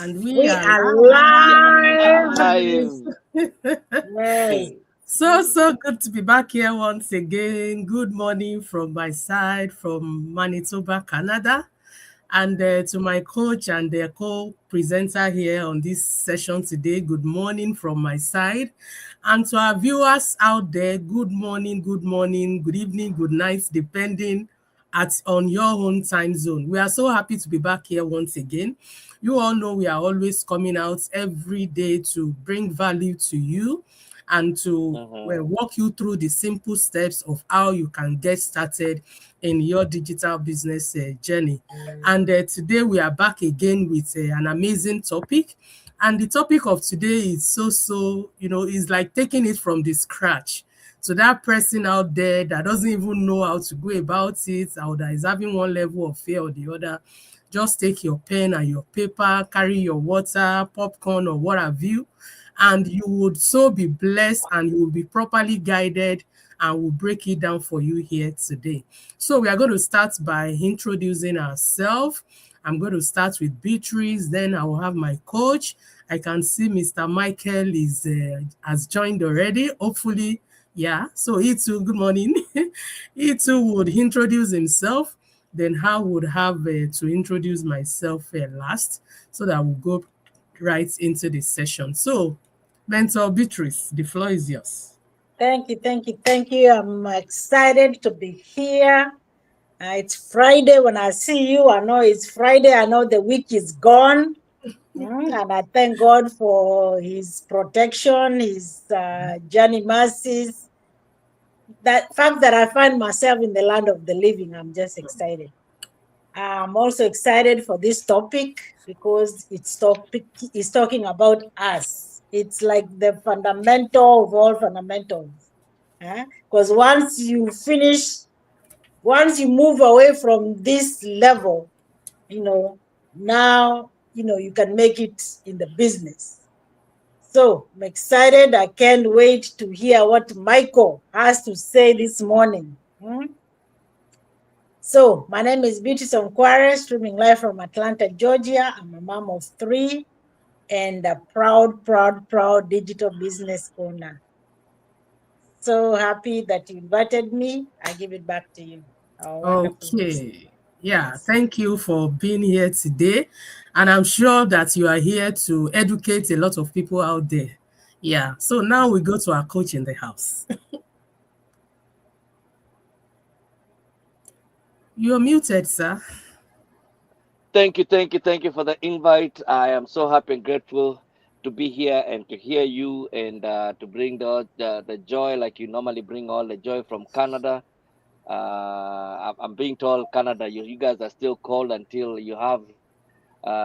And we We are are live. live. Yes. So good to be back here once again. Good morning from my side, from Manitoba, Canada. And to my coach and the co-presenter here on this session today, good morning from my side. And to our viewers out there, good morning, good evening, good night, depending on your own time zone. We are so happy to be back here once again. You all know we are always coming out every day to bring value to you and to walk you through the simple steps of how you can get started in your digital business journey. And today we are back again with an amazing topic. And the topic of today is is like taking it from the scratch. So that person out there that doesn't even know how to go about it, or that is having one level of fear or the other, just take your pen and your paper, carry your water, popcorn, or what have you, and you would so be blessed and you will be properly guided, and we'll break it down for you here today. So we are going to start by introducing ourselves. I'm going to start with Beatrice, then I will have my coach. I can see Mr. Michael has joined already. Hopefully, yeah. So he too, good morning. He too would introduce himself. Then I would have to introduce myself last, so that we'll go right into the session. So, Mentor Beatrice, the floor is yours. Thank you, thank you, thank you. I'm excited to be here. It's Friday. When I see you, I know it's Friday. I know the week is gone. And I thank God for his protection, his journey mercies. That fact that I find myself in the land of the living, I'm just excited. I'm also excited for this topic because it's talking about us. It's like the fundamental of all fundamentals. Because once you move away from this level, now, you can make it in the business. So I'm excited. I can't wait to hear what Michael has to say this morning. So my name is Beatrice Onkware, streaming live from Atlanta, Georgia. I'm a mom of 3 and a proud digital business owner. So happy that you invited me. I give it back to you. Our wonderful host. Okay. Yeah, Yes. thank you for being here today. And I'm sure that you are here to educate a lot of people out there. Yeah, so now we go to our coach in the house. You're muted, sir. Thank you for the invite. I am so happy and grateful to be here and to hear you and to bring the joy like you normally bring all the joy from Canada. I'm being told Canada, you guys are still cold until you have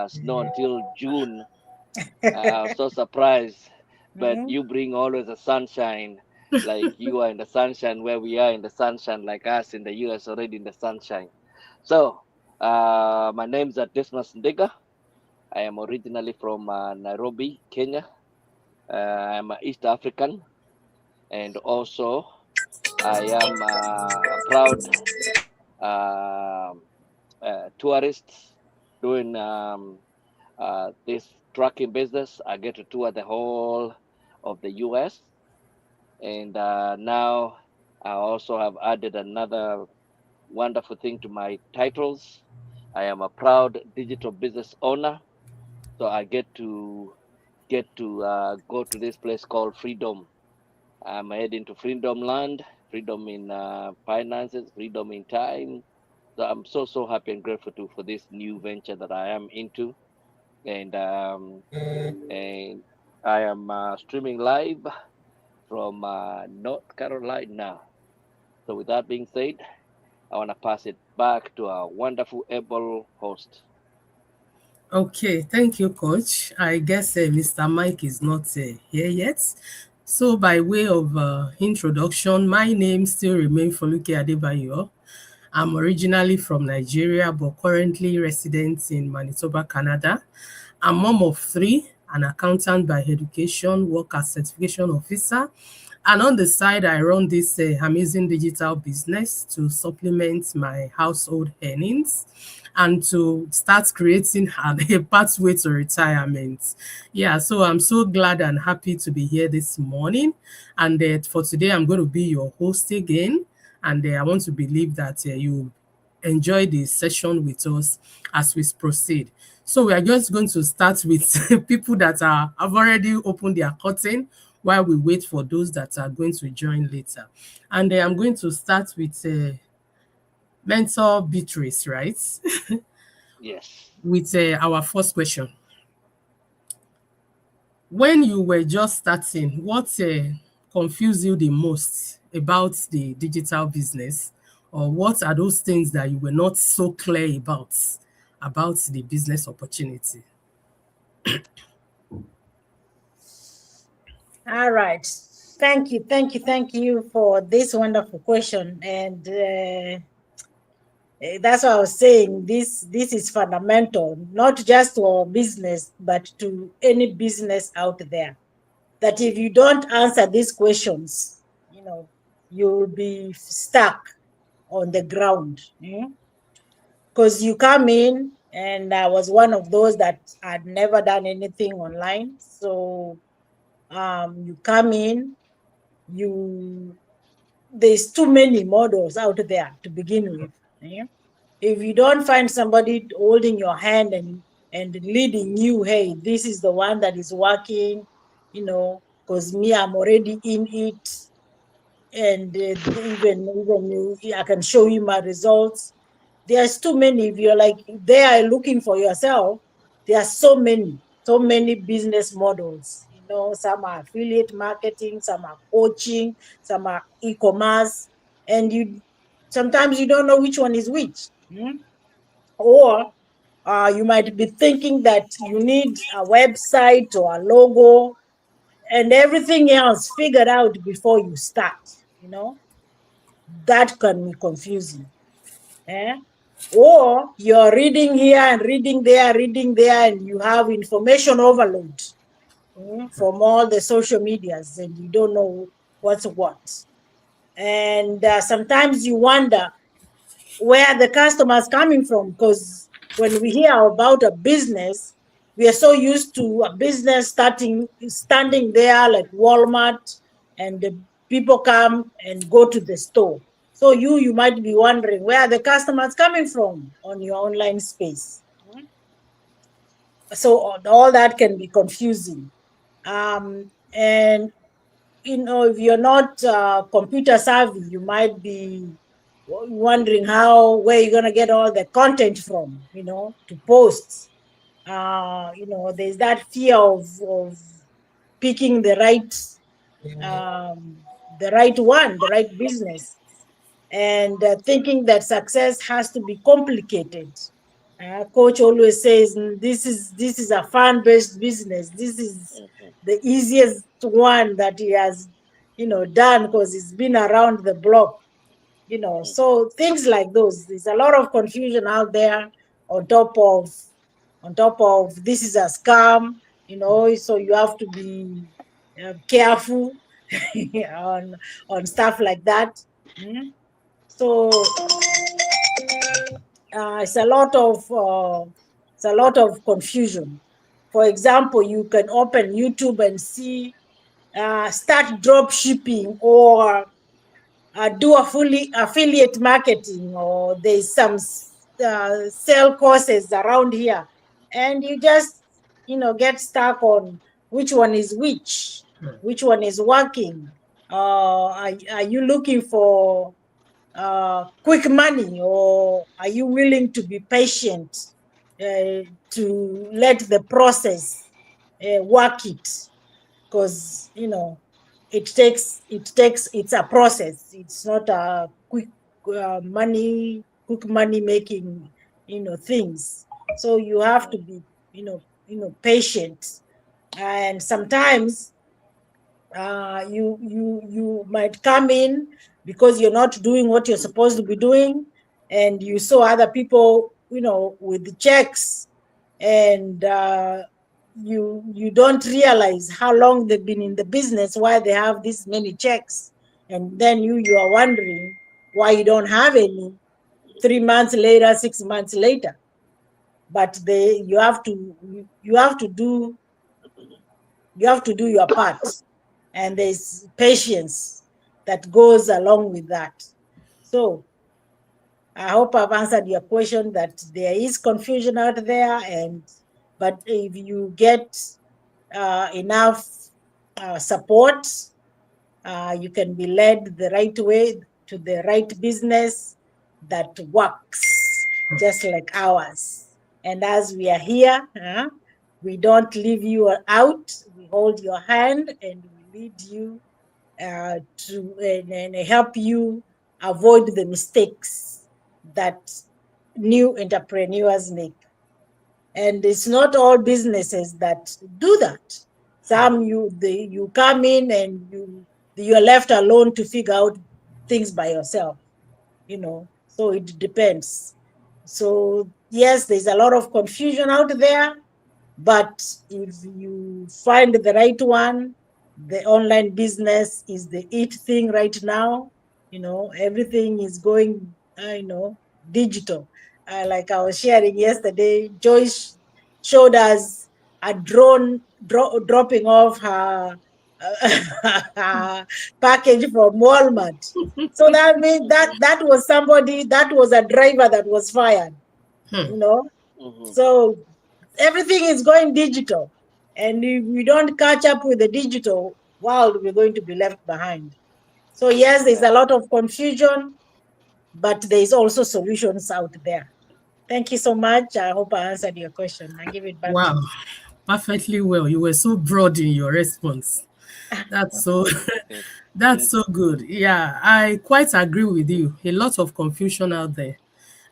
snow until June. I'm so surprised, but Mhm. you bring always the sunshine. Like you are in the sunshine where we are in the sunshine, like us in the US already in the sunshine. So, my name is Dismas Ndega. I am originally from Nairobi, Kenya. I'm an East African, and also I am a proud um tourist doing this trucking business. I get to tour the whole of the US, and now I also have added another wonderful thing to my titles. I am a proud digital business owner, so I get to go to this place called Freedom. I'm heading to Freedom Land, freedom in finances, freedom in time. So I'm so happy and grateful for this new venture that I am into, and and I am streaming live from North Carolina. So with that being said, I want to pass it back to our wonderful able host. Okay, thank you, coach. I guess Mr. Mike is not here yet. So, by way of introduction, my name still remains Foluke Adebayo. I'm originally from Nigeria, but currently resident in Manitoba, Canada. I'm mom of 3, an accountant by education, work as certification officer. And on the side, I run this amazing digital business to supplement my household earnings. and to start creating a pathway to retirement. Yeah, so I'm so glad and happy to be here this morning. And for today, I'm going to be your host again. And I want to believe that you enjoy the session with us as we proceed. So we are just going to start with people that have already opened their curtain while we wait for those that are going to join later. And I'm going to start with Mentor Beatrice, right? Yes. With our first question. When you were just starting, what confused you the most about the digital business? Or what are those things that you were not so clear about the business opportunity? All right. Thank you for this wonderful question. And that's what I was saying. This is fundamental, not just to our business, but to any business out there. That if you don't answer these questions, you'll be stuck on the ground. Because you come in, and I was one of those that had never done anything online. So you come in, there's too many models out there to begin with. If you don't find somebody holding your hand and leading you, hey, this is the one that is working, because me, I'm already in it, and even I can show you my results. There's too many. If you're like there looking for yourself, there are so many business models. Some are affiliate marketing, some are coaching, some are e-commerce, and sometimes you don't know which one is which. Or you might be thinking that you need a website or a logo and everything else figured out before you start. That can be confusing. Or you're reading here and reading there, and you have information overload from all the social medias, and you don't know what's what. And sometimes you wonder where the customer is coming from, because when we hear about a business, we are so used to a business standing there like Walmart, and the people come and go to the store. So you might be wondering where the customer is coming from on your online space. So all that can be confusing. And if you're not computer savvy, you might be wondering where you're going to get all the content from, to post. There's that fear of picking the right business, and thinking that success has to be complicated. Coach always says, this is a fan-based business. This is the easiest one that he has, done, because he's been around the block. So things like those. There's a lot of confusion out there, on top of this is a scam. So you have to be careful on stuff like that. So it's a lot of confusion. For example, you can open YouTube and see start drop shipping, or do a fully affiliate marketing, or there's some sell courses around here, and you just get stuck on which one is which one is working. Are you looking for quick money, or are you willing to be patient to let the process work it? Because it's a process. It's not a quick money making things. So you have to be patient, and sometimes you might come in because you're not doing what you're supposed to be doing, and you saw other people with checks, and you don't realize how long they've been in the business, why they have this many checks, and then you are wondering why you don't have any 3 months later, 6 months later. but you have to do your part, and there's patience that goes along with that. So I hope I've answered your question that there is confusion out there, but if you get enough support, you can be led the right way to the right business that works, just like ours. And as we are here, we don't leave you out. We hold your hand and we lead you and help you avoid the mistakes that new entrepreneurs make. And it's not all businesses that do that. Some you come in and you're left alone to figure out things by yourself, so it depends. So yes, there's a lot of confusion out there, but if you find the right one, the online business is the it thing right now. Everything is going, digital. Like I was sharing yesterday, Joyce showed us a drone dropping off her, her package from Walmart. So that means that was somebody, that was a driver that was fired, you know. Mhm. So everything is going digital. And if we don't catch up with the digital world, we're going to be left behind. So yes, there's Yeah. a lot of confusion, but there's also solutions out there. Thank you so much. I hope I answered your question. I give it back to Wow, you. perfectly well. You were so broad in your response. That's so Thank, that's so good. Yeah, I quite agree with you. A lot of confusion out there.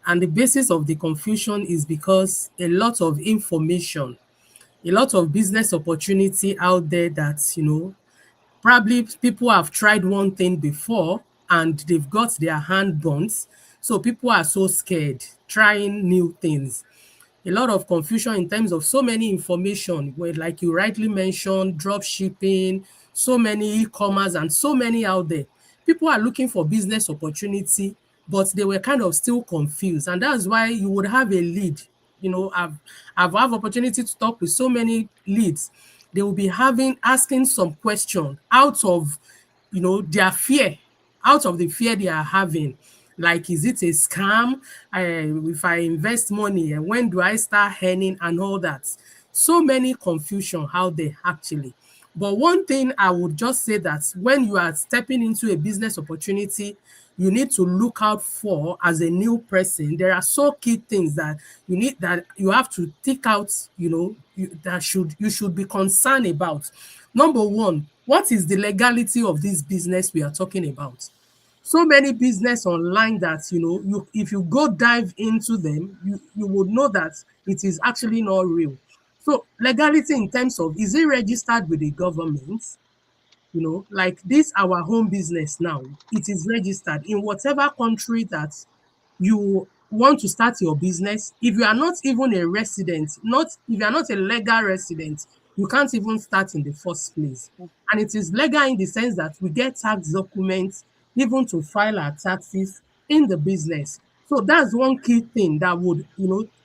And the basis of the confusion is because a lot of information, a lot of business opportunity out there that, probably people have tried one thing before and they've got their hand burnt. So people are so scared trying new things. A lot of confusion in terms of so many information where, like you rightly mentioned, drop shipping, so many e-commerce and so many out there. People are looking for business opportunity, but they were kind of still confused. And that's why you would have a lead. I've have opportunity to talk with so many leads. They will be asking some question out of their fear, out of the fear they are having. Like, is it a scam? If I invest money, and when do I start earning and all that? So many confusion out there actually. But one thing I would just say that when you are stepping into a business opportunity, you need to look out for as a new person. There are so key things that you have to take out, you should be concerned about. Number one, what is the legality of this business we are talking about? So many business online that you if you go dive into them, you would know that it is actually not real. So legality in terms of, is it registered with the government? Like this our home business now, it is registered in whatever country that you want to start your business. If you are not even a resident, not if you are not a legal resident, you can't even start in the first place. And it is legal in the sense that we get tax documents even to file our taxes in the business. So that's one key thing that would,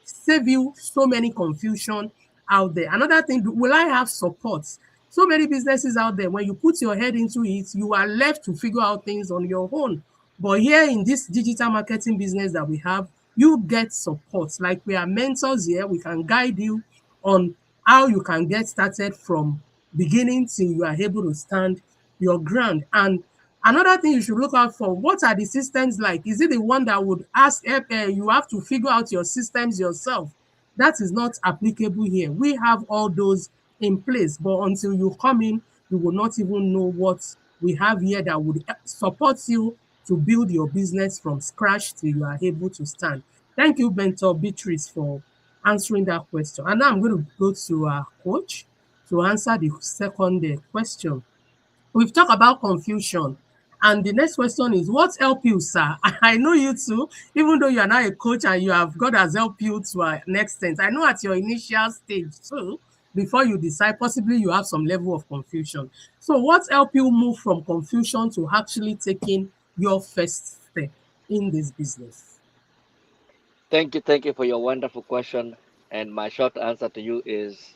save you so many confusion out there. Another thing, will I have support? So many businesses out there, when you put your head into it, you are left to figure out things on your own. But here in this digital marketing business that we have, you get support. Like, we are mentors here, we can guide you on how you can get started from beginning till you are able to stand your ground. And another thing you should look out for, what are the systems like? Is it the one that would ask you have to figure out your systems yourself? That is not applicable here. We have all those in place, but until you come in, you will not even know what we have here that would support you to build your business from scratch till you are able to stand. Thank you, Mentor Beatrice, for answering that question. And now I'm going to go to our coach to answer the second question. We've talked about confusion. And the next question is, what helped you, sir? I know you too, even though you are now a coach and you have God has helped you to an extent. I know at your initial stage too, before you decide, possibly you have some level of confusion. So what helped you move from confusion to actually taking your first step in this business? thank you for your wonderful question. And my short answer to you is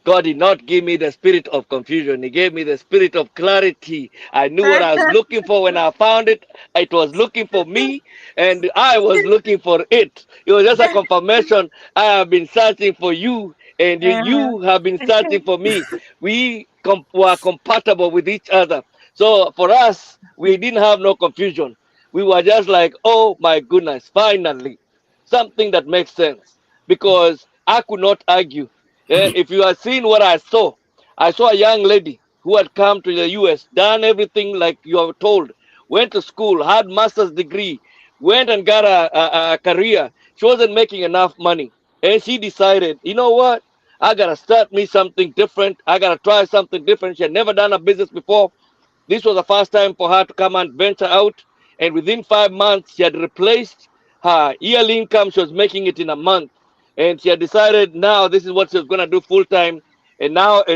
God did not give me the spirit of confusion. He gave me the spirit of clarity. I knew what I was looking for when I found it. It was looking for me, and I was looking for it. It was just a confirmation. I have been searching for you, and Uh-huh. you have been searching for me. We were compatible with each other. So for us, we didn't have no confusion. We were just like, oh my goodness, finally, something that makes sense. Because I could not argue. If you had seen what I saw a young lady who had come to the US, done everything like you were told, went to school, had master's degree, went and got a career. She wasn't making enough money. And she decided, you know what? I gotta start me something different. I gotta try something different. She had never done a business before. This was the first time for her to come and venture out. And within 5 months, she had replaced her yearly income. She was making it in a month. And she had decided now this is what she was going to do full time. And now, by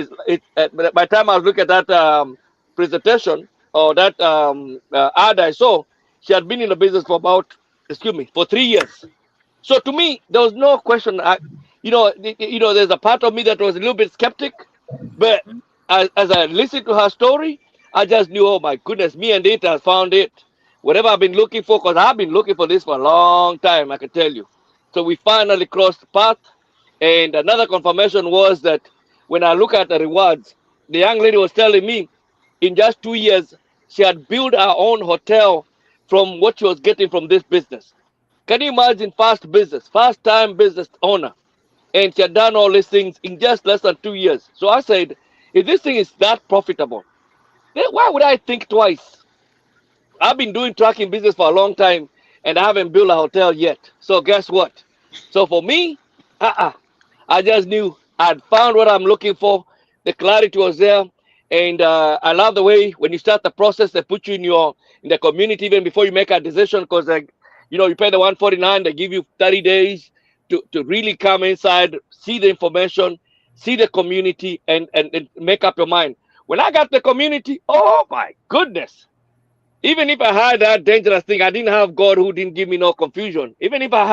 the time I was looking at that presentation or that ad I saw, she had been in the business for for 3 years. So to me, there was no question. There's a part of me that was a little bit skeptic, but as I listened to her story, I just knew, oh my goodness, me and it has found it. Whatever I've been looking for, because I've been looking for this for a long time, I can tell you. So we finally crossed the path. And another confirmation was that when I look at the rewards, the young lady was telling me in just 2 years, she had built her own hotel from what she was getting from this business. Can you imagine first time business owner? And she had done all these things in just less than 2 years. So I said, if this thing is that profitable, then why would I think twice? I've been doing trucking business for a long time and I haven't built a hotel yet. So guess what? So for me, uh-uh, I just knew I'd found what I'm looking for. The clarity was there. And I love the way when you start the process, they put you in the community even before you make a decision, because you pay the 149, they give you 30 days to really come inside, see the information, see the community, and make up your mind. When I got the community, oh my goodness. Even if I had that dangerous thing, I didn't have God who didn't give me no confusion. Even if I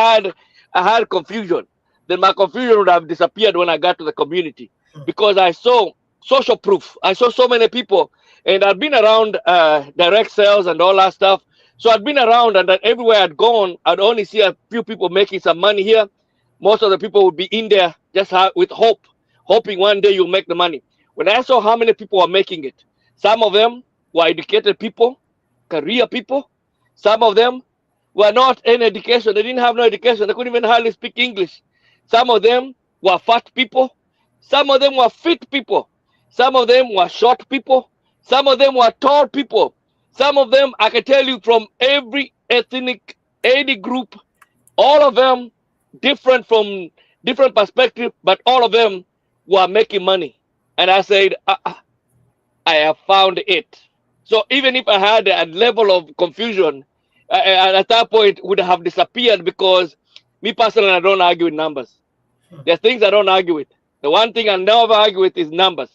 had confusion, then my confusion would have disappeared when I got to the community, because I saw social proof. I saw so many people, and I'd been around direct sales and all that stuff. So I'd been around, and that everywhere I'd gone, I'd only see a few people making some money here. Most of the people would be in there just with hope, hoping one day you'll make the money. When I saw how many people were making it, some of them were educated people, career people. Some of them were not in education. They didn't have no education. They couldn't even hardly speak English. Some of them were fat people. Some of them were fit people. Some of them were short people. Some of them were tall people. Some of them, I can tell you, from every ethnic, any group, all of them different from different perspective, but all of them were making money. And I said, I have found it. So even if I had a level of confusion, at that point would have disappeared, because me personally, I don't argue with numbers. There's things I don't argue with. The one thing I never argue with is numbers.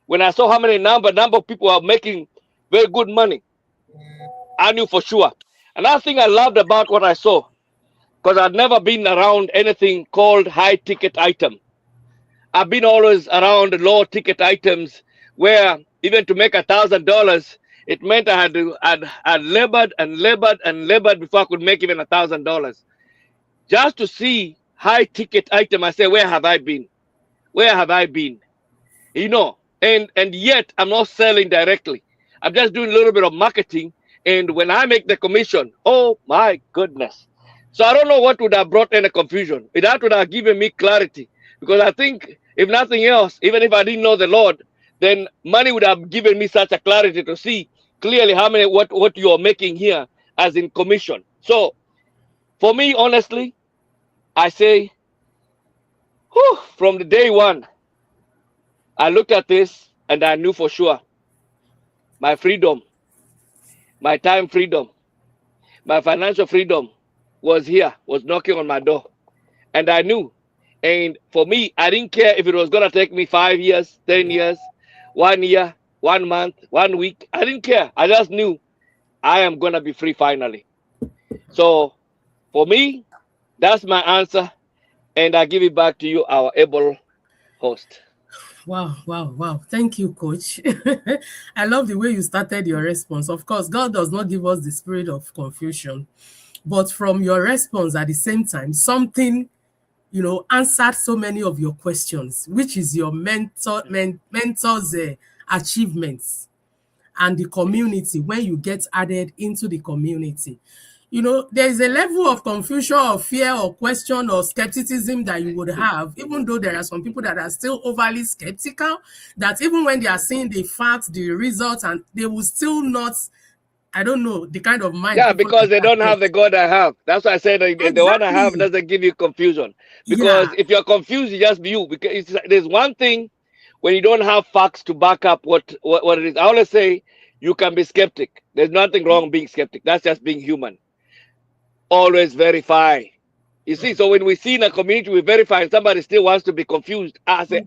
When I saw how many number of people are making very good money, I knew for sure. Another thing I loved about what I saw, because I'd never been around anything called high ticket item. I've been always around low ticket items where even to make $1,000, it meant I'd labored and labored and labored before I could make even $1,000. Just to see high ticket item, I say, where have I been? Where have I been? And yet I'm not selling directly. I'm just doing a little bit of marketing. And when I make the commission, oh my goodness. So I don't know what would have brought any confusion. That would have given me clarity. Because I think, if nothing else, even if I didn't know the Lord, then money would have given me such a clarity to see clearly how many what you are making here as in commission. So for me, honestly, I say, whew, from the day one, I looked at this and I knew for sure my freedom, my time freedom, my financial freedom was here, was knocking on my door. And I knew. And for me, I didn't care if it was going to take me 5 years, 10 years, 1 year, 1 month, 1 week. I didn't care. I just knew I am going to be free finally. So for me, that's my answer. And I give it back to you, our able host. Wow, wow, wow. Thank you, coach. I love the way you started your response. Of course, God does not give us the spirit of confusion, but from your response at the same time, something, answered so many of your questions, which is your mentor's achievements and the community when you get added into the community. There is a level of confusion or fear or question or skepticism that you would have, even though there are some people that are still overly skeptical, that even when they are seeing the facts, the results, and they will still not, I don't know, the kind of mind Yeah, people because like they that don't get. have the God I have. That's why I said the one I have Exactly. doesn't give you confusion. Yeah. Because if you're confused, you just be you. Because there's one thing when you don't have facts to back up what it is. I always say you can be skeptic. There's nothing wrong being skeptic. That's just being human. Always verify. You see, so when we see in a community we verify and somebody still wants to be confused, I say,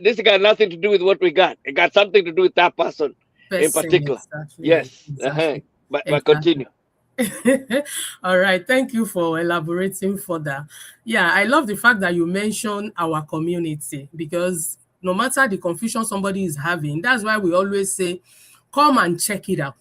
this got nothing to do with what we got. It got something to do with that person in Person, particular. exactly. Yes. Exactly. But Exactly. continue. All right. Thank you for elaborating further. Yeah, I love the fact that you mentioned our community because no matter the confusion somebody is having, that's why we always say, come and check it out.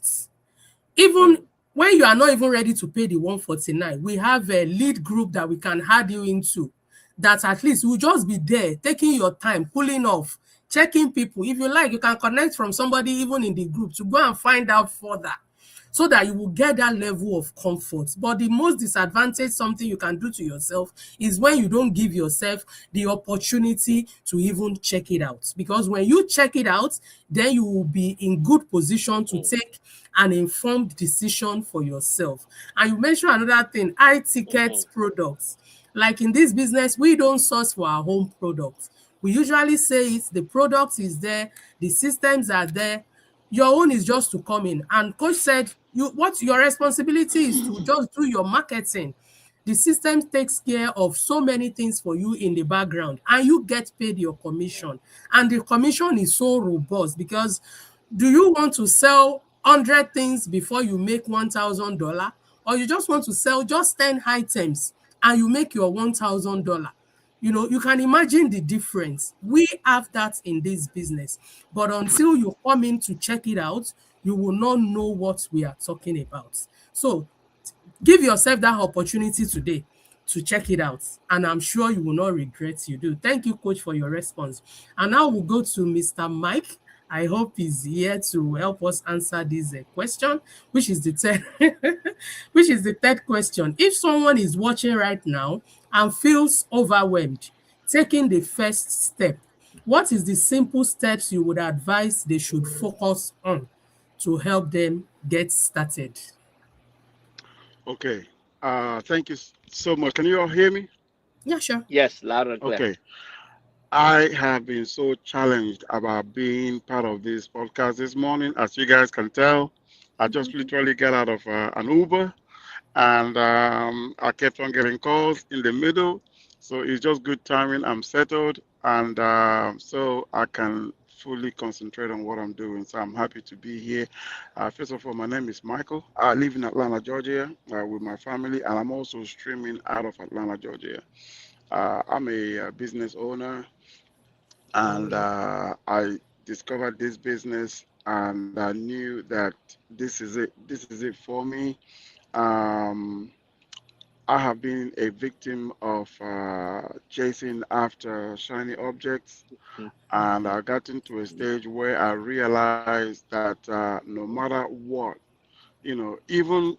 Even Mm, when you are not even ready to pay the 149, we have a lead group that we can add you into, that at least will just be there taking your time, pulling off, checking people. If you like, you can connect from somebody even in the group to go and find out further so that you will get that level of comfort. But the most disadvantage something you can do to yourself is when you don't give yourself the opportunity to even check it out. Because when you check it out, then you will be in good position to mm, take an informed decision for yourself. And you mentioned another thing, high ticket mhm, products. Like in this business, we don't source for our home products. We usually say it, the product is there, the systems are there. Your own is just to come in. And coach said, what your responsibility is to just do your marketing. The system takes care of so many things for you in the background, and you get paid your commission. And the commission is so robust because do you want to sell 100 things before you make $1,000, or you just want to sell just 10 items and you make your $1,000? You can imagine the difference. We have that in this business, but until you come in to check it out, you will not know what we are talking about. So give yourself that opportunity today to check it out, and I'm sure you will not regret you do. Thank you, coach, for your response. And now we'll go to Mr. Mike. I hope he's here to help us answer this question, which is the third, which is the third question. If someone is watching right now and feels overwhelmed, taking the first step, what is the simple steps you would advise they should focus on to help them get started? Okay. Thank you so much. Can you all hear me? Yeah, sure. yes, loud and clear. Okay. I have been so challenged about being part of this podcast this morning. As you guys can tell, I just literally got out of an Uber, and I kept on getting calls in the middle. So it's just good timing. I'm settled, and so I can fully concentrate on what I'm doing. So I'm happy to be here. First of all, my name is Michael. I live in Atlanta, Georgia, with my family, and I'm also streaming out of Atlanta, Georgia. I'm a business owner, and I discovered this business, and I knew that this is it. This is it for me. Um, I have been a victim of chasing after shiny objects, Mm, and I got into a stage where I realized that no matter what, even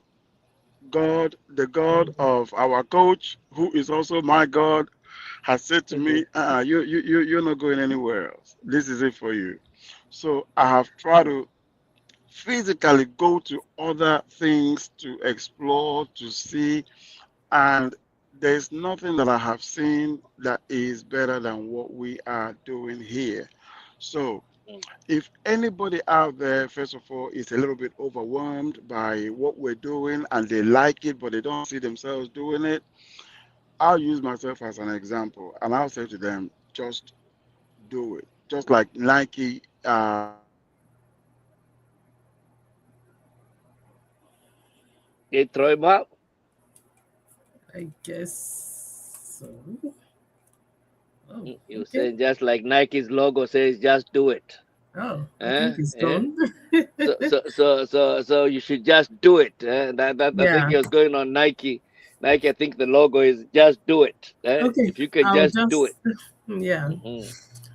God, the God of our coach, who is also my God, has said to mhm, me, you're not going anywhere else. This is it for you. So I have tried to physically go to other things to explore, to see, and there's nothing that I have seen that is better than what we are doing here. So mm. if anybody out there, first of all, is a little bit overwhelmed by what we're doing and they like it, but they don't see themselves doing it, I'll use myself as an example and I'll say to them, just do it. Just like Nike It throw him out. I guess. So, oh, You okay. say just like Nike's logo says, just do it. Oh, I Eh? think it's Eh? gone. So you should just do it. Eh? That I think Yeah. he was going on Nike. Nike, I think the logo is just do it. Eh? Okay. If you can I'll just do it. just, yeah. Hmm.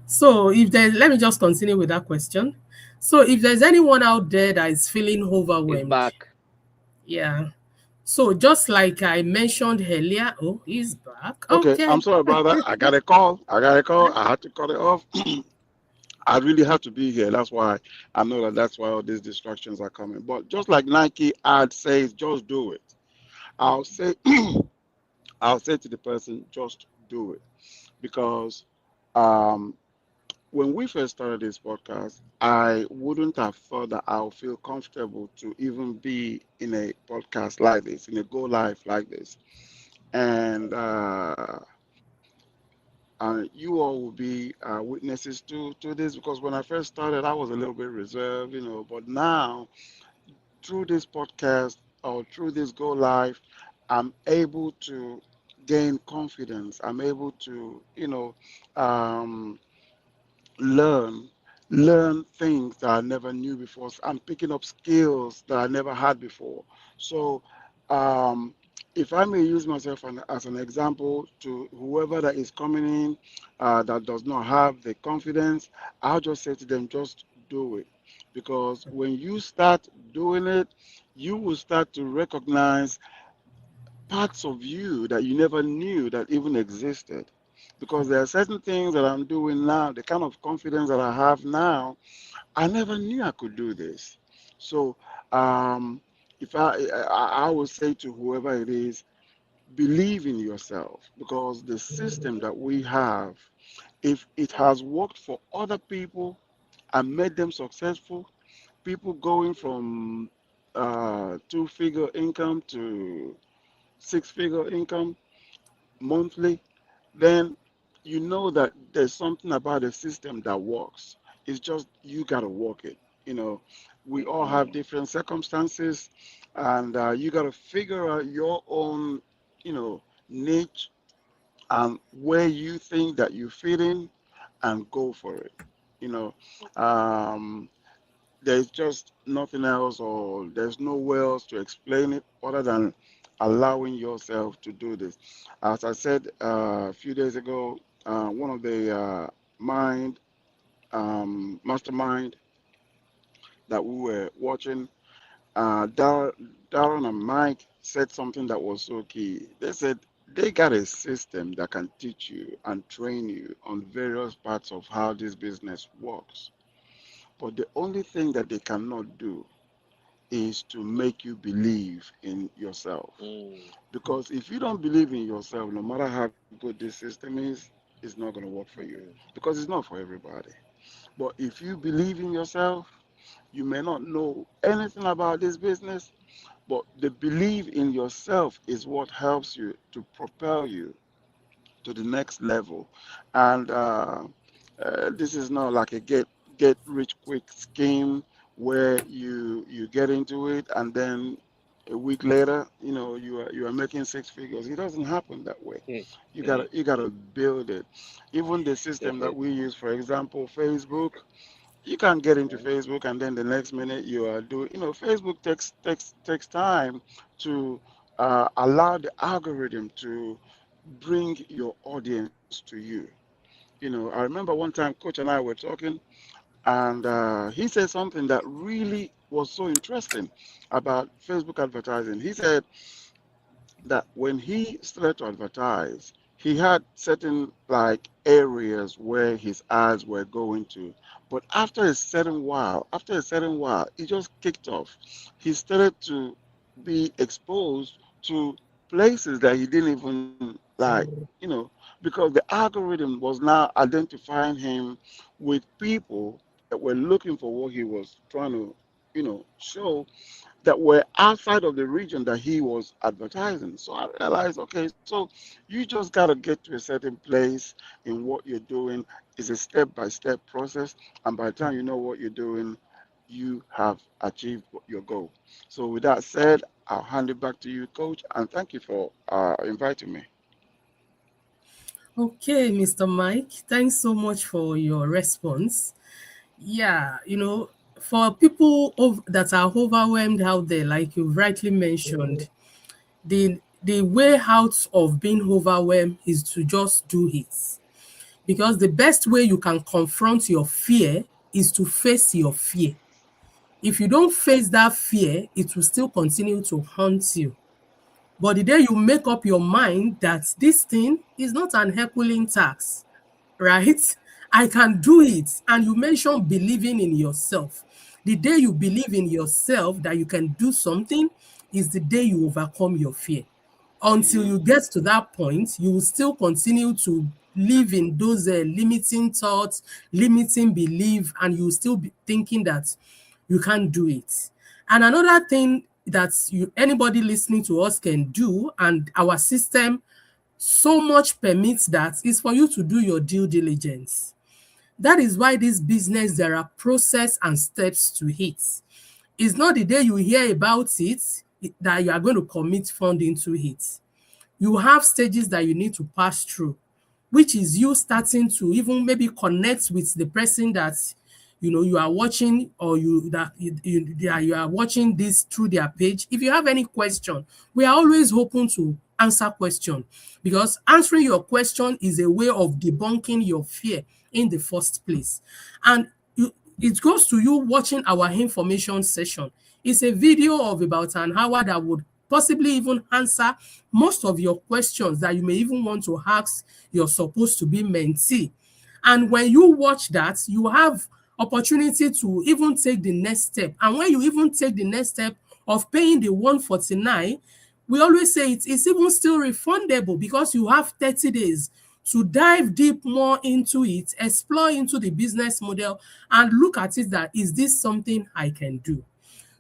So, if there's, let me just continue with that question. So, if there's anyone out there that is feeling He's overwhelmed, back. yeah. So, just like I mentioned earlier, oh, he's back. Okay, Okay. I'm sorry about that. I got a call. I got a call. I had to cut it off. I really have to be here. That's why I know that that's why all these distractions are coming. But just like Nike ad says, just do it. I'll say, I'll say to the person, just do it because um, when we first started this podcast, I wouldn't have thought that I'll feel comfortable to even be in a podcast like this, in a go live like this. And you all will be witnesses to this because when I first started, I was a little bit reserved, but now through this podcast or through this go live, I'm able to gain confidence. I'm able to, um, learn learn things that I never knew before. So I'm picking up skills that I never had before. So um, if I may use myself as an example to whoever that is coming in that does not have the confidence, I'll just say to them, just do it. Because when you start doing it, you will start to recognize parts of you that you never knew that even existed. Because there are certain things that I'm doing now, the kind of confidence that I have now, I never knew I could do this. So, um, if I would say to whoever it is, believe in yourself because the system that we have, if it has worked for other people and made them successful, people going from two-figure income to six-figure income monthly, then you know that there's something about the system that works. It's just you got to work it. You know, we all have Hmm. different circumstances, and you got to figure out your own, niche and where you think that you fit in and go for it. You know, um, there's just nothing else, or there's nowhere else to explain it other than allowing yourself to do this. As I said a few days ago, one of the mind mastermind that we were watching, Darren and Mike said something that was so key. They said they got a system that can teach you and train you on various parts of how this business works. But the only thing that they cannot do is to make you believe in yourself. Hmm. Because if you don't believe in yourself, no matter how good this system is, it's not going to work for you. Hmm. Because it's not for everybody. But if you believe in yourself, you may not know anything about this business, but the belief in yourself is what helps you to propel you to the next level. And this is not like a get rich quick scheme where you get into it and then a week later, you are making six figures. It doesn't happen that way. You gotta build it. Even the system that we use, for example, Facebook, you can't get into Facebook and then the next minute you are doing. Facebook takes time to allow the algorithm to bring your audience to you. I remember one time Coach and I were talking, and he said something that really was so interesting about Facebook advertising. He said that when he started to advertise, he had certain like areas where his ads were going to. But after a certain while, it just kicked off. He started to be exposed to places that he didn't even like, because the algorithm was now identifying him with people that were looking for what he was trying to, show that were outside of the region that he was advertising. So I realized, okay, so you just got to get to a certain place in what you're doing. It's a step-by-step process, and by the time you know what you're doing, you have achieved your goal. So with that said, I'll hand it back to you, Coach, and thank you for inviting me. Okay, Mr. Mike, thanks so much for your response. Yeah, for people that are overwhelmed out there, like you rightly mentioned, the way out of being overwhelmed is to just do it. Because the best way you can confront your fear is to face your fear. If you don't face that fear, it will still continue to haunt you. But the day you make up your mind that this thing is not an Herculean task, right? I can do it. And you mentioned believing in yourself. The day you believe in yourself that you can do something is the day you overcome your fear. Until Mm-hmm. you get to that point, you will still continue to live in those limiting thoughts, limiting belief, and you will still be thinking that you can't do it. And another thing that anybody listening to us can do, and our system so much permits that, is for you to do your due diligence. That is why this business, there are process and steps to it. It's not the day you hear about it that you are going to commit fund into it. You have stages that you need to pass through, which is you starting to even maybe connect with the person that you are watching, or you are watching this through their page. If you have any question, we are always open to answer question, because answering your question is a way of debunking your fear in the first place. And it goes to you watching our information session. It's a video of about an hour that would possibly even answer most of your questions that you may even want to ask your supposed to be mentee. And when you watch that, you have opportunity to even take the next step. And when you even take the next step of paying the 149, we always say it's even still refundable, because you have 30 days to dive deep more into it, explore into the business model, and look at it that, is this something I can do?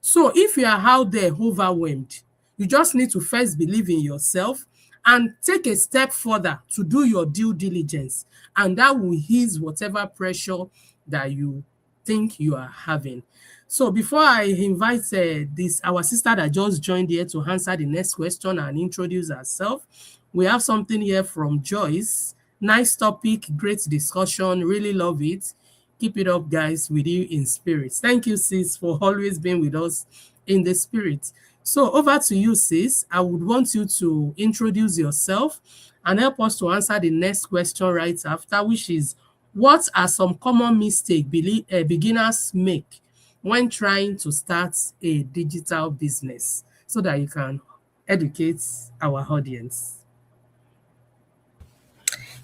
So if you are out there overwhelmed, you just need to first believe in yourself and take a step further to do your due diligence. And that will ease whatever pressure that you think you are having. So before I invite this our sister that just joined here to answer the next question and introduce herself, we have something here from Joyce. Nice topic, great discussion, really love it. Keep it up, guys, with you in spirit. Thank you, sis, for always being with us in the spirit. So over to you, sis. I would want you to introduce yourself and help us to answer the next question right after, which is, what are some common mistakes beginners make when trying to start a digital business, so that you can educate our audience?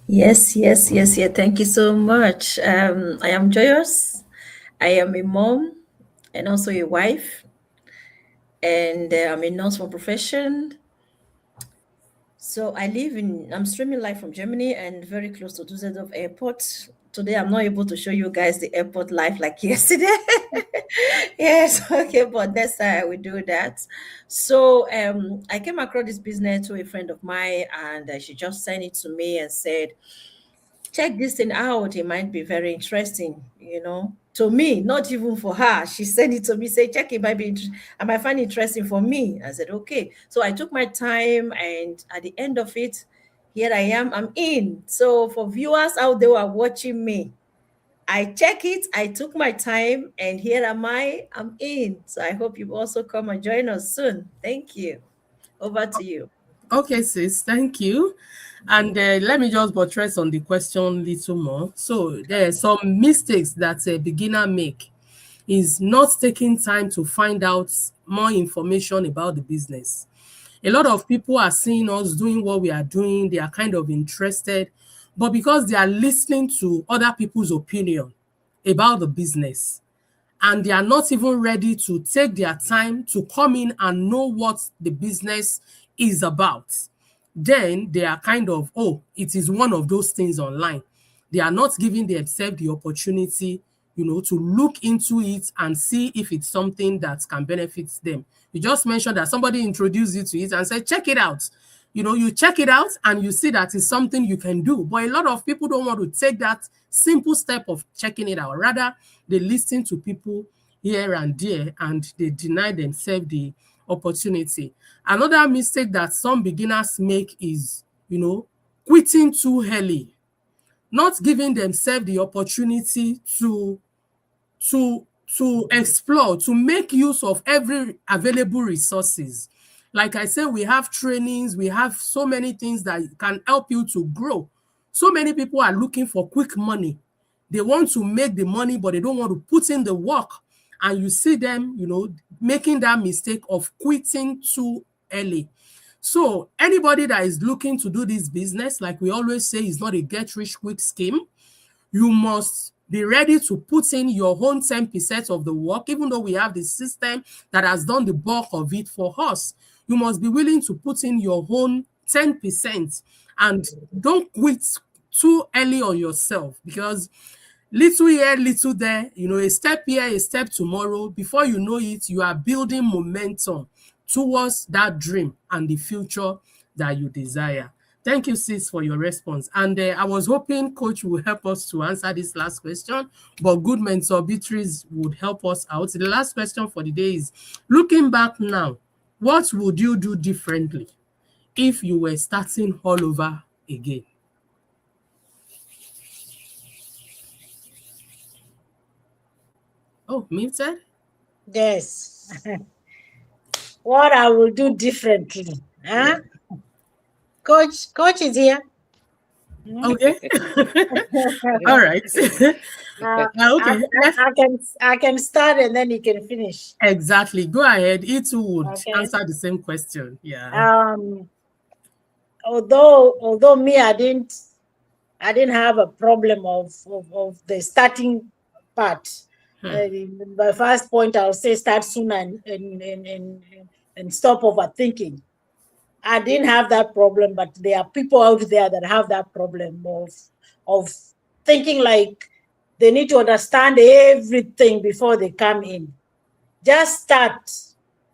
Yes, yes, yes, yeah. Thank you so much. I am joyous. I am a mom and also a wife, and I'm a nurse from profession. So I'm streaming live from Germany and very close to Dusseldorf Airport. Today, I'm not able to show you guys the airport live like yesterday. Yes, okay, but next time I will do that. So, I came across this business to a friend of mine, and she just sent it to me and said, check this thing out. It might be very interesting, to me, not even for her. She sent it to me, say, check it, might be I might find it interesting for me. I said, okay. So I took my time, and at the end of it, here I am, I'm in. So for viewers out there who are watching me, I check it, I took my time, and here am I'm in. So I hope you also come and join us soon. Thank you. Over to you. Okay, sis, thank you. And let me just buttress on the question a little more. So there are some mistakes that a beginner make, is not taking time to find out more information about the business. A lot of people are seeing us doing what we are doing, they are kind of interested, but because they are listening to other people's opinion about the business, and they are not even ready to take their time to come in and know what the business is about, then they are kind of, oh, it is one of those things online. They are not giving themselves the opportunity, to look into it and see if it's something that can benefit them. You just mentioned that somebody introduced you to it and said, check it out. You check it out and you see that it's something you can do. But a lot of people don't want to take that simple step of checking it out. Rather, they listen to people here and there and they deny themselves the opportunity. Another mistake that some beginners make is, quitting too early, not giving themselves the opportunity to to explore, to make use of every available resources. Like I said, we have trainings, we have so many things that can help you to grow. So many people are looking for quick money. They want to make the money, but they don't want to put in the work. And you see them, making that mistake of quitting too early. So anybody that is looking to do this business, like we always say, is not a get rich quick scheme. You must be ready to put in your own 10% of the work, even though we have the system that has done the bulk of it for us. You must be willing to put in your own 10% and don't quit too early on yourself, because little here, little there, a step here, a step tomorrow, before you know it, you are building momentum towards that dream and the future that you desire. Thank you, sis, for your response. And I was hoping Coach will help us to answer this last question, but good mentor Beatrice would help us out. The last question for the day is, looking back now, what would you do differently if you were starting all over again? Oh, muted? Yes. What I will do differently. Huh? Coach is here. Okay. All right. Okay. I can start and then you can finish. Exactly. Go ahead. It would Okay. answer the same question. Yeah. Although me, I didn't have a problem of the starting part. My first point, I'll say start soon and stop overthinking. I didn't have that problem, but there are people out there that have that problem of thinking like they need to understand everything before they come in. Just start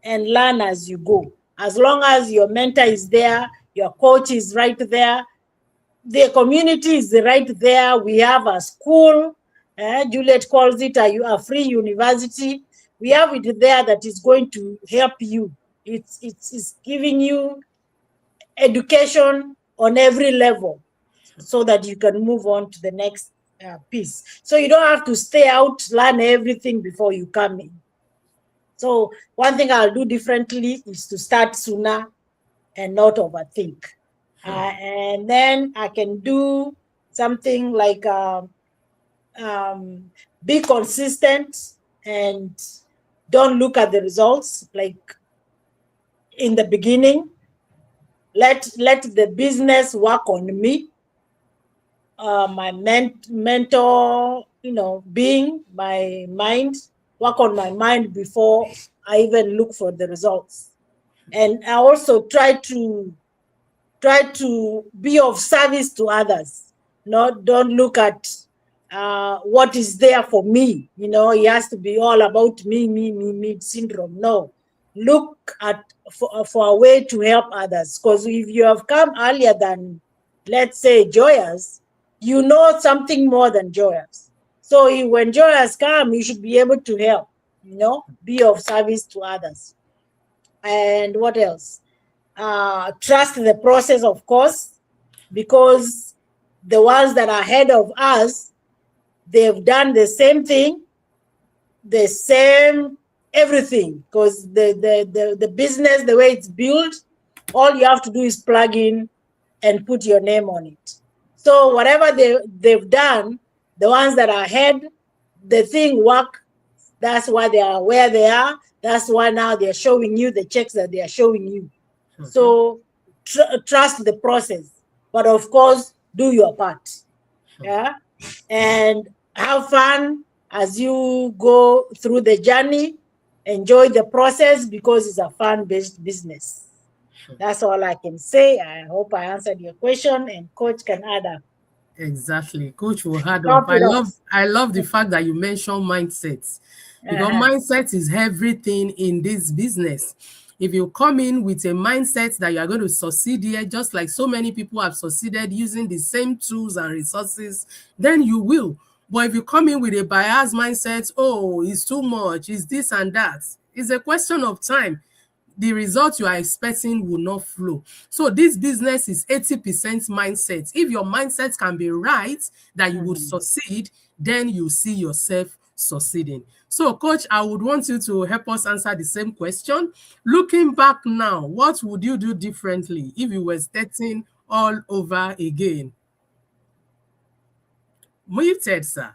and learn as you go. As long as your mentor is there, your coach is right there, the community is right there. We have a school, Juliet calls it a free university. We have it there that is going to help you. It's giving you education on every level so that you can move on to the next piece. So you don't have to stay out, learn everything before you come in. So one thing I'll do differently is to start sooner and not overthink. And then I can do something like be consistent and don't look at the results. Like in the beginning, let the business work on me. My mentor, being my mind, work on my mind before I even look for the results. And I also try to be of service to others. Don't look at what is there for me. It has to be all about me syndrome. No, look at for a way to help others. Because if you have come earlier than, let's say, Joyous, you know something more than Joyous. So when Joyous come, you should be able to help. Be of service to others. And what else? Trust the process, of course, because the ones that are ahead of us, they've done the same thing, the same everything, because the business, the way it's built, all you have to do is plug in and put your name on it. So whatever they've done, the ones that are ahead, the thing work. That's why they are where they are. That's why now they're showing you the checks that they are showing you. So trust the process, but of course, do your part. Yeah, and have fun as you go through the journey. Enjoy the process because it's a fun-based business. That's all I can say. I hope I answered your question, and Coach can add up. Exactly. Coach will add up. I love the fact that you mentioned mindsets, because mindset is everything in this business. If you come in with a mindset that you are going to succeed here, just like so many people have succeeded using the same tools and resources, then you will. But if you come in with a biased mindset, oh, it's too much, it's this and that, it's a question of time. the result you are expecting will not flow. So this business is 80% mindset. If your mindset can be right that you would succeed, then you see yourself succeeding. So coach, I would want you to help us answer the same question. Looking back now, what would you do differently if you were starting all over again? Muted, sir.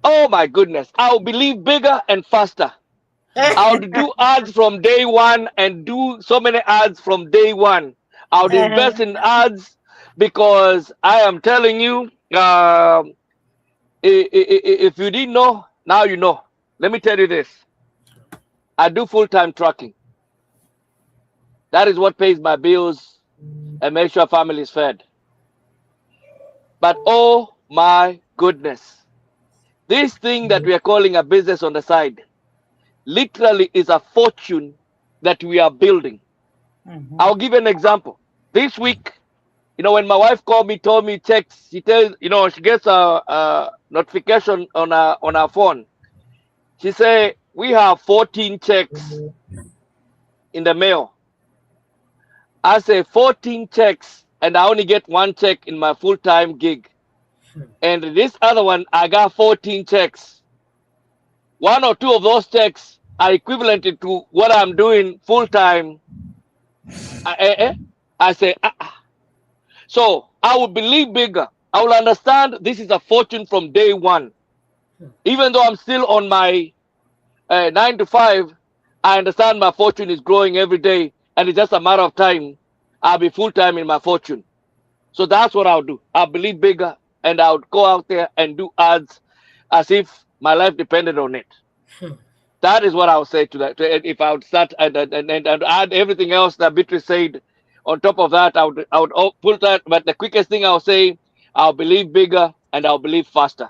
Oh my goodness. I'll believe bigger and faster. I would do ads from day one and do so many ads from day one. I would invest in ads because I am telling you, if you didn't know, now you know. Let me tell you this. I do full-time trucking. That is what pays my bills and makes sure family is fed. But oh my goodness, this thing that we are calling a business on the side literally is a fortune that we are building. I'll give you an example. This week, when my wife called me, told me checks, she tells, she gets a notification on her phone. She said, we have 14 checks in the mail. I say 14 checks, and I only get one check in my full-time gig. And this other one, I got 14 checks. One or two of those checks are equivalent to what I'm doing full-time. I say, So I will believe bigger. I will understand this is a fortune from day one. Even though I'm still on my 9 to 5, I understand my fortune is growing every day, and it's just a matter of time. I'll be full-time in my fortune. So that's what I'll do. I'll believe bigger, and I'll go out there and do ads as if my life depended on it. That is what I would say to that. If I would start and add everything else that Beatrice said on top of that, I would pull that. But the quickest thing I'll say, I'll believe bigger and I'll believe faster.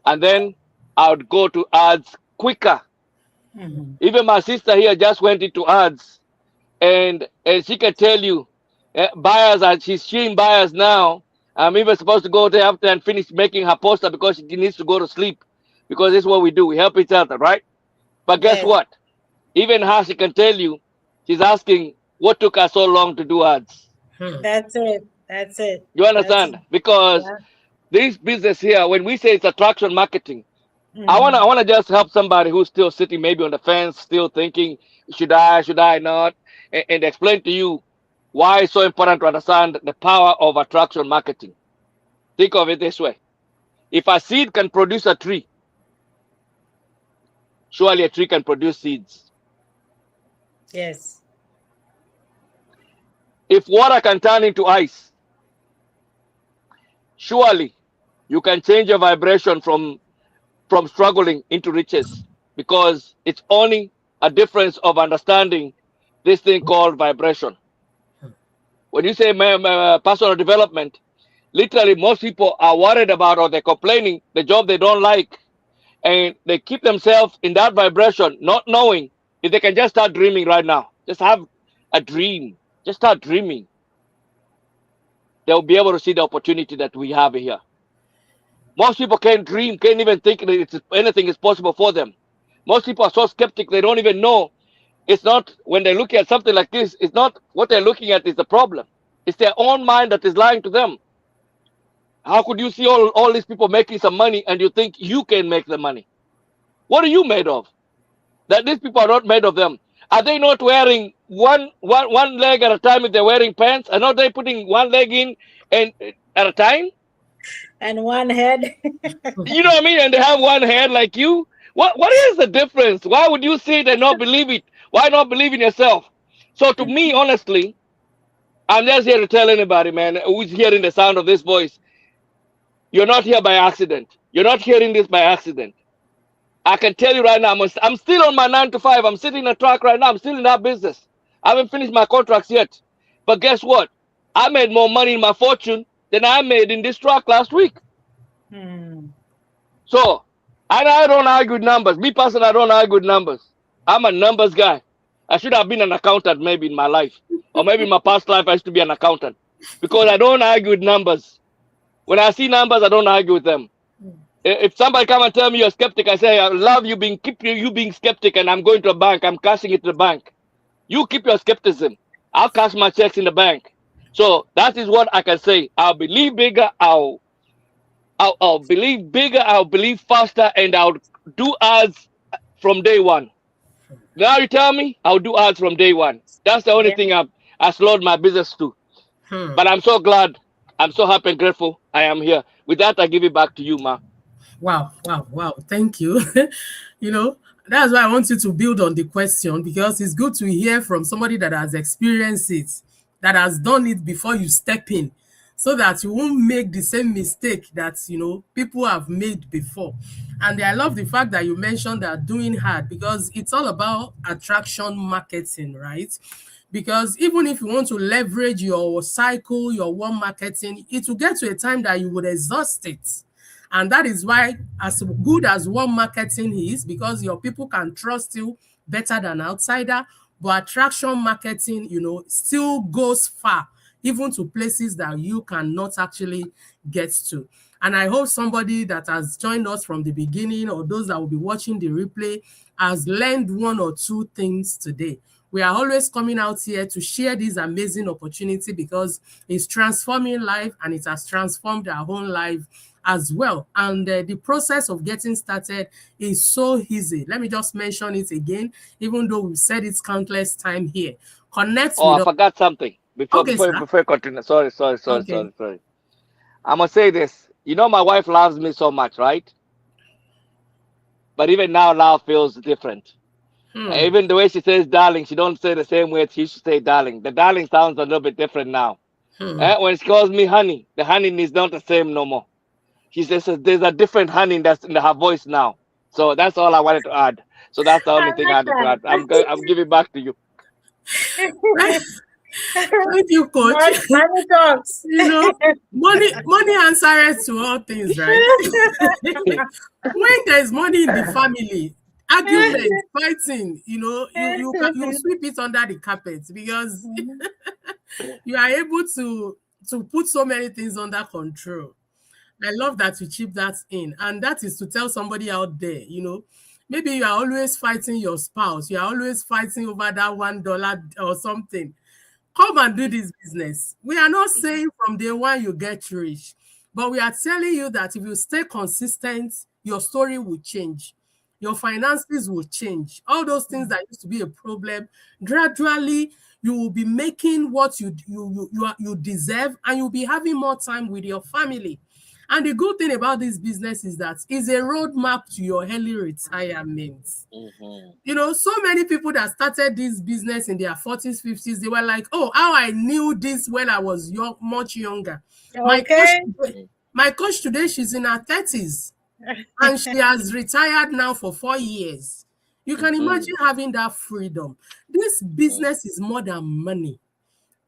And then I would go to ads quicker. Even my sister here just went into ads, and she can tell you, buyers she's seeing buyers now. I'm even supposed to go there after and finish making her poster because she needs to go to sleep, because this is what we do. We help each other, right? But guess what? Even her, she can tell you, she's asking, what took her so long to do ads? That's it. That's it. You understand? Because this business here, when we say it's attraction marketing, I wanna just help somebody who's still sitting maybe on the fence, still thinking, should I not? And explain to you why it's so important to understand the power of attraction marketing. Think of it this way. If a seed can produce a tree, surely a tree can produce seeds. Yes. If water can turn into ice, surely you can change your vibration from struggling into riches, because it's only a difference of understanding this thing called vibration. When you say personal development, literally most people are worried about, or they're complaining the job they don't like, and they keep themselves in that vibration, not knowing if they can just start dreaming right now. Just have a dream. Just start dreaming. They'll be able to see the opportunity that we have here. Most people can't dream, can't even think that anything is possible for them. Most people are so skeptic, they don't even know. It's not, when they look at something like this, it's not what they're looking at is the problem. It's their own mind that is lying to them. How could you see all these people making some money and you think you can make the money? What are you made of? That these people are not made of them. Are they not wearing one leg at a time if they're wearing pants? Are not they putting one leg in and at a time? And one head. You know what I mean? And they have one head like you. What is the difference? Why would you see it and not believe it? Why not believe in yourself? So to me, honestly, I'm just here to tell anybody, man, who's hearing the sound of this voice, you're not here by accident. You're not hearing this by accident. I can tell you right now, I'm still on my 9 to 5. I'm sitting in a truck right now. I'm still in that business. I haven't finished my contracts yet. But guess what? I made more money in my fortune than I made in this truck last week. So, and I don't argue with numbers. Me personally, I don't argue with numbers. I'm a numbers guy. I should have been an accountant maybe in my life. Or maybe in my past life I used to be an accountant. Because I don't argue with numbers. When I see numbers, I don't argue with them. If somebody come and tell me you're skeptic, I say I love you being you being skeptic, and I'm going to a bank. I'm cashing it to the bank. You keep your skepticism. I'll cash my checks in the bank. So that is what I can say. I'll believe bigger. I'll believe bigger. I'll believe faster, and I'll do ads from day one. Now you tell me, I'll do ads from day one. That's the only Yeah. thing I slowed my business to. Hmm. But I'm so glad. I'm so happy and grateful I am here. With that, I give it back to you, ma. Wow, wow, wow. Thank you. you know, that's why I want you to build on the question, because it's good to hear from somebody that has experienced it, that has done it before you step in, so that you won't make the same mistake that, people have made before. And I love the fact that you mentioned that doing hard, because it's all about attraction marketing, right? Because even if you want to leverage your cycle, your warm marketing, it will get to a time that you would exhaust it. And that is why, as good as warm marketing is, because your people can trust you better than outsider, but attraction marketing, still goes far, even to places that you cannot actually get to. And I hope somebody that has joined us from the beginning, or those that will be watching the replay, has learned one or two things today. We are always coming out here to share this amazing opportunity, because it's transforming life, and it has transformed our own life as well. And the process of getting started is so easy. Let me just mention it again, even though we've said it countless time here. Connect Oh, with I us. forgot something before Okay, before sir. before I continue. Sorry, sorry, sorry, Okay. sorry, sorry. I must say this. You know, my wife loves me so much, right? But even now, love feels different. Hmm. Even the way she says "darling," she don't say the same way she used to say "darling." The "darling" sounds a little bit different now. Hmm. When she calls me "honey," the honey is not the same no more. She says there's a different honey that's in her voice now. So that's all I wanted to add. So that's the only I thing I like had to add. I'm giving back to you. that. Thank you, coach. Money talks. Money answers to all things, right? When there's money in the family, argument, fighting, you sweep it under the carpet, because you are able to put so many things under control. I love that you chip that in. And that is to tell somebody out there, maybe you are always fighting your spouse, you are always fighting over that $1 or something. Come and do this business. We are not saying from day one you get rich, but we are telling you that if you stay consistent, your story will change. Your finances will change. All those things that used to be a problem, gradually you will be making what you deserve, and you'll be having more time with your family. And the good thing about this business is that it's a roadmap to your early retirement. Mhm. So many people that started this business in their 40s, 50s, they were like, oh, how I knew this when I was young, much younger. My coach, Okay. Mhm. my coach today, she's in her 30s, and she has retired now for 4 years. You can Mhm. imagine having that freedom. This Mhm. business is more than money.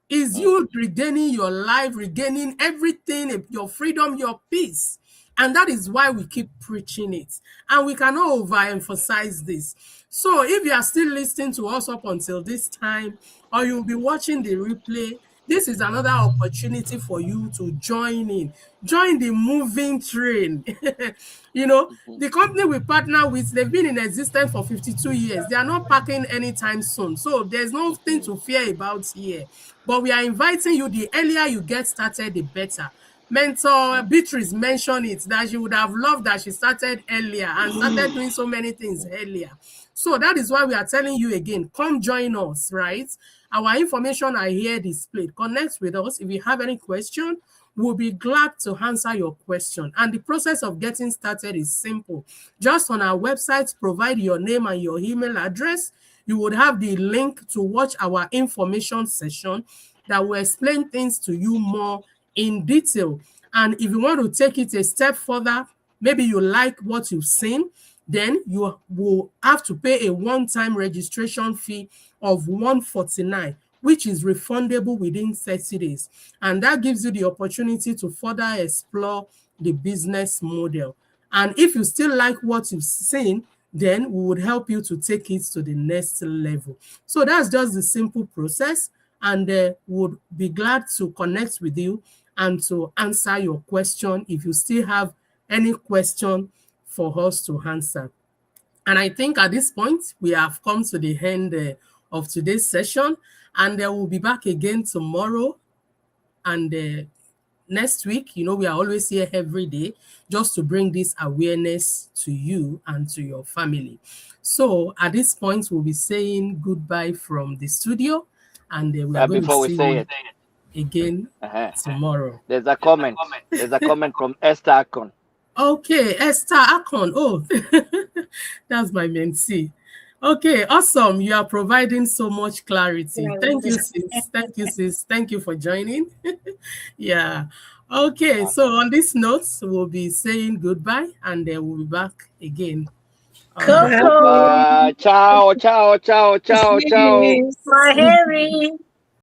Is you Mhm. regaining your life, regaining everything, your freedom, your peace. And that is why we keep preaching it. And we cannot overemphasize this. So if you are still listening to us up until this time, or you'll be watching the replay, this is another opportunity for you to join in. Join the moving train. Mhm. The company we partner with, they've been in existence for 52 years. They are not packing anytime soon. So there's nothing Mhm. to fear about here. But we are inviting you, the earlier you get started, the better. Mentor Mhm. Beatrice mentioned it, that she would have loved that she started earlier and started doing so many things earlier. So that is why we are telling you again, come join us, right? Our information are here displayed. Connect with us. If you have any question, we'll be glad to answer your question. And the process of getting started is simple. Just on our website, provide your name and your email address. You would have the link to watch our information session that will explain things to you more in detail. And if you want to take it a step further, maybe you like what you've seen, then you will have to pay a one-time registration fee of 149, which is refundable within 30 days. And that gives you the opportunity to further explore the business model. And if you still like what you've seen, then we would help you to take it to the next level. So that's just the simple process, and would be glad to connect with you and to answer your question if you still have any question for us to answer. And I think at this point, we have come to the end of today's session, and we'll be back again tomorrow and next week. You know, we are always here every day just to bring this awareness to you and to your family. So at this point, we'll be saying goodbye from the studio, and we are going to Before we see say you it, again tomorrow. there's a comment. There's a comment from Esther Akon. Okay, Esther Akon. Oh, that's my mentee. Okay, awesome. You are providing so much clarity. Thank you, sis. Thank you, sis. Thank you for joining. Yeah. Okay, so on this note, we'll be saying goodbye, and then we'll be back again. Coco. Bye. Ciao, ciao, ciao, ciao, ciao. My Harry.